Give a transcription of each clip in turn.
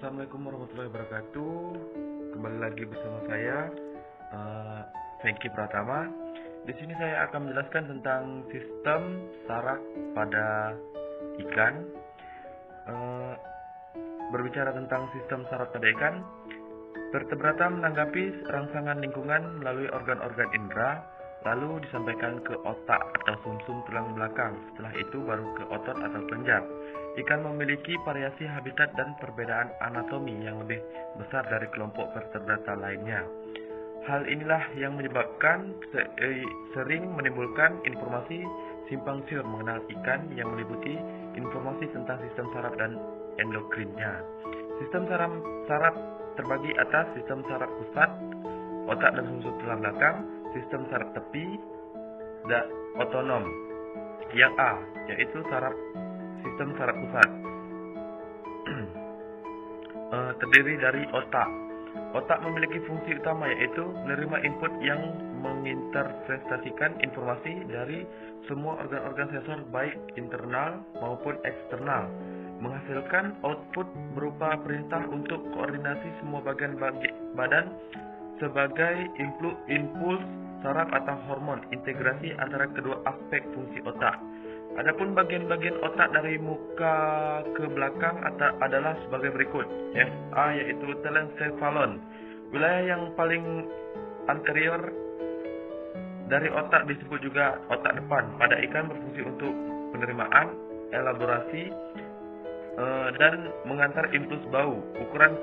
Assalamualaikum warahmatullahi wabarakatuh. Kembali lagi bersama saya, Franky Pratama. Di sini saya akan menjelaskan tentang sistem saraf pada ikan. Berbicara tentang sistem saraf pada ikan, vertebrata menanggapi rangsangan lingkungan melalui organ-organ indera, lalu disampaikan ke otak atau sumsum tulang belakang. Setelah itu baru ke otot atau kelenjar. Ikan memiliki variasi habitat dan perbedaan anatomi yang lebih besar dari kelompok vertebrata lainnya. Hal inilah yang menyebabkan sering menimbulkan informasi simpang siur mengenal ikan yang meliputi informasi tentang sistem saraf dan endokrinnya. Sistem saraf terbagi atas sistem saraf pusat, otak dan sumsum tulang belakang, sistem saraf tepi, dan otonom. Yang A, yaitu sistem saraf pusat. Terdiri dari otak. Otak memiliki fungsi utama yaitu menerima input yang menginterpretasikan informasi dari semua organ-organ sensor baik internal maupun eksternal, menghasilkan output berupa perintah untuk koordinasi semua bagian badan sebagai impuls saraf atau hormon integrasi antara kedua aspek fungsi otak. Adapun bagian-bagian otak dari muka ke belakang adalah sebagai berikut. Yang A yaitu telencephalon. Wilayah yang paling anterior dari otak disebut juga otak depan. Pada ikan berfungsi untuk penerimaan, elaborasi, dan mengantar impuls bau. Ukuran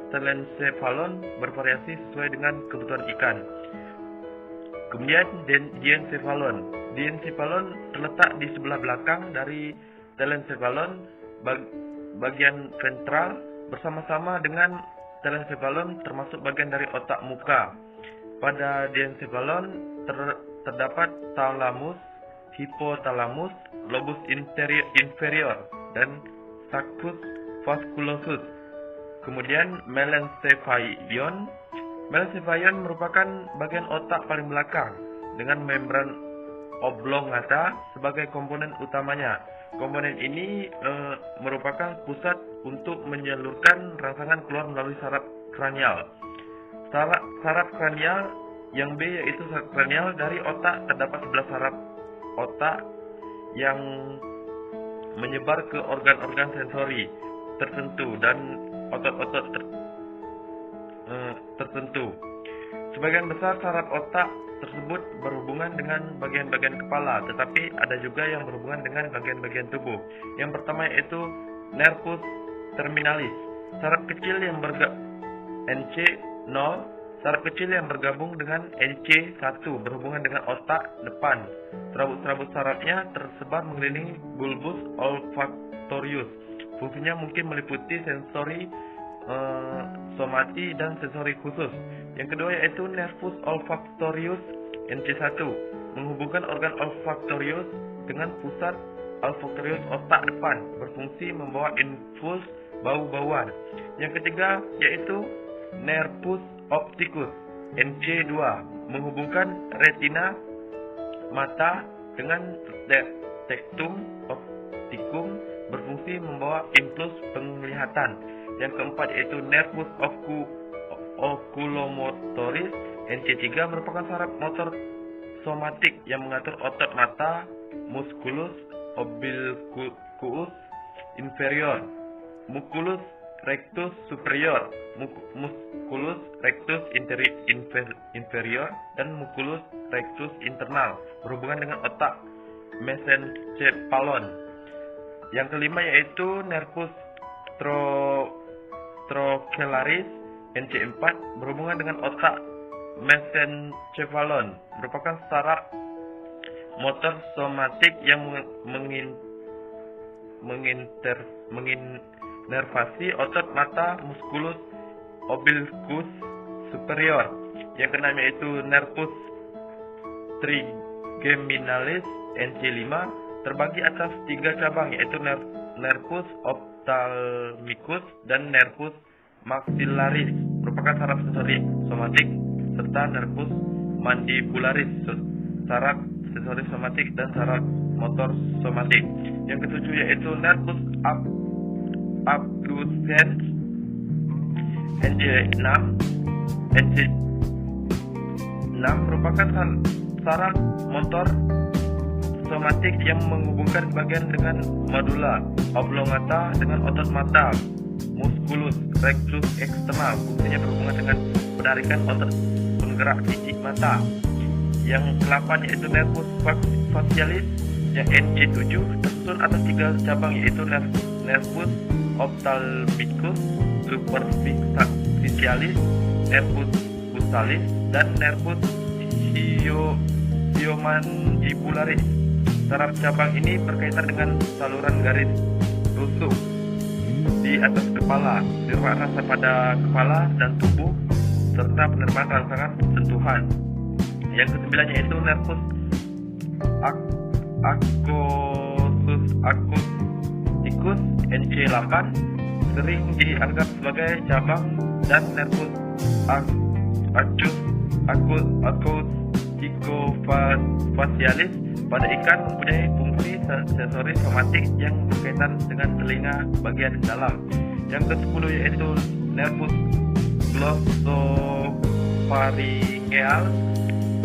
telencephalon bervariasi sesuai dengan kebutuhan ikan. Kemudian diencephalon. Diencephalon terletak di sebelah belakang dari telencephalon, bagian ventral bersama-sama dengan telencephalon termasuk bagian dari otak muka. Pada diencephalon terdapat thalamus, hipotalamus, lobus inferior, dan saccus vasculosus. Kemudian melencephalon. Melencephalon merupakan bagian otak paling belakang dengan membran oblongata sebagai komponen utamanya. Komponen ini merupakan pusat untuk menyalurkan rangsangan keluar melalui saraf kranial. Saraf kranial yang B yaitu saraf kranial. Dari otak terdapat 11 saraf otak yang menyebar ke organ-organ sensori tertentu dan otot-otot tertentu. Sebagian besar saraf otak tersebut berhubungan dengan bagian-bagian kepala, tetapi ada juga yang berhubungan dengan bagian-bagian tubuh. Yang pertama yaitu nervus terminalis, saraf kecil yang NC0, saraf kecil yang bergabung dengan NC1 berhubungan dengan otak depan. Serabut-serabut sarafnya tersebar mengelilingi bulbus olfactorius. Fungsinya mungkin meliputi sensori somati dan sensori khusus. Yang kedua yaitu nervus olfactorius NC1 menghubungkan organ olfactorius dengan pusat olfactorius otak depan, berfungsi membawa impuls bau-bauan. Yang ketiga yaitu nervus opticus NC2 menghubungkan retina mata dengan tectum opticum, berfungsi membawa impuls penglihatan. Yang keempat yaitu nervus oculomotoris NC3 merupakan saraf motor somatik yang mengatur otot mata, musculus obliquus inferior, musculus rectus superior, musculus rectus inferior, dan musculus rectus internal berhubungan dengan otak mesencephalon. Yang kelima yaitu nervus trochlearis NC4 berhubungan dengan otak mesencephalon, merupakan saraf motor somatik yang menginervasi otot mata, musculus obliquus superior. Yang keenam yaitu nervus trigeminalis NC5 terbagi atas 3 cabang yaitu nervus ophthalmicus dan nervus maxillaris, merupakan saraf sensori somatik, serta nervus mandibularis, saraf sensori somatik dan saraf motor somatik. Yang ketujuh yaitu nervus abducens NC6 NC6 merupakan saraf motor somatik yang menghubungkan bagian dengan medula oblongata dengan otot mata musculus rectus external. Fungsinya berhubungan dengan penarikan otot penggerak fisik mata. Yang ke-8 yaitu nervus facialis yang NC7 tersusun atas 3 cabang yaitu nervus ophthalmicus, superficialis, nervus buccalis, dan nervus sciomandibularis. Saraf cabang ini berkaitan dengan saluran garis rusuk di atas kepala, penerimaan rasa pada kepala dan tubuh, serta penerimaan rangsangan sentuhan. Yang ke-9 yaitu nervus acusticus NC8 sering dianggap sebagai cabang, dan nervus acousticofacialis pada ikan mempunyai fungsi sensori somatik yang berkaitan dengan telinga bagian dalam. Yang ke-10 yaitu nervus glossopharyngeal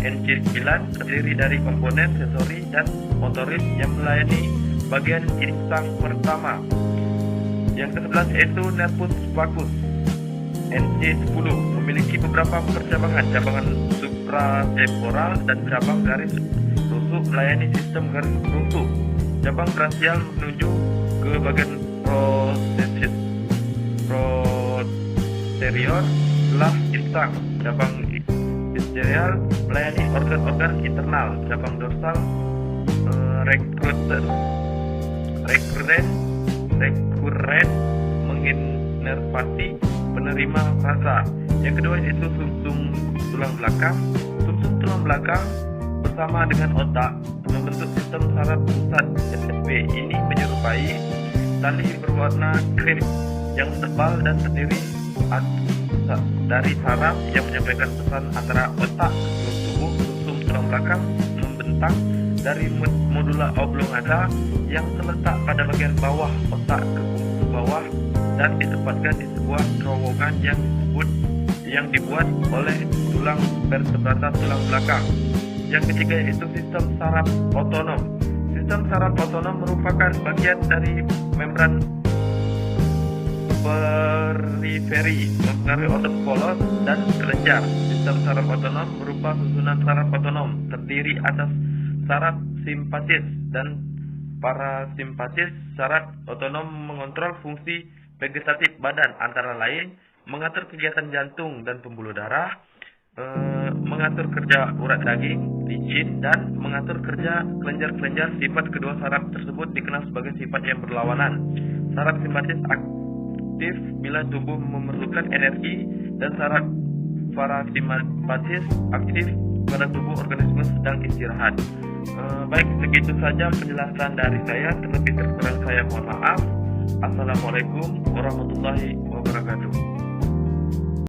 NC9 terdiri dari komponen sensori dan motoris yang melayani bagian insang pertama. Yang ke-11 yaitu nervus vagus NC10 memiliki beberapa percabangan, cabangan supratemporal dan cabang garis rusuk melayani sistem garis rusuk. Cabang branchial menuju ke bagian posterior setelah insang. Cabang visceral melayani organ-organ internal. Cabang dorsal recurrent menginervasi penerima rasa. Yang kedua yaitu sumsum tulang belakang. Sumsum tulang belakang bersama dengan otak membentuk sistem saraf pusat SSP. Ini menyerupai tali berwarna krim yang tebal dan terdiri dari saraf yang menyampaikan pesan antara otak ke tubuh. Sumsum tulang belakang membentang dari medula oblongata yang terletak pada bagian bawah otak ke bungkus bawah dan ditempatkan di sebuah terowongan yang dibuat oleh tulang vertebrata tulang belakang. Yang ketiga yaitu sistem saraf otonom. Sistem saraf otonom merupakan bagian dari membran periferi mempengaruhi otot polos dan kelenjar. Sistem saraf otonom berupa susunan saraf otonom terdiri atas saraf simpatis dan parasimpatis. Saraf otonom mengontrol fungsi vegetatif badan, antara lain mengatur kegiatan jantung dan pembuluh darah, mengatur kerja urat daging, licin, dan mengatur kerja kelenjar-kelenjar. Sifat kedua saraf tersebut dikenal sebagai sifat yang berlawanan. Saraf simpatis aktif bila tubuh memerlukan energi, dan saraf parasimpatis aktif pada tubuh organisme sedang istirahat. Baik, segitu saja penjelasan dari saya. Terlebih terkurang saya mohon maaf. Assalamualaikum warahmatullahi wabarakatuh.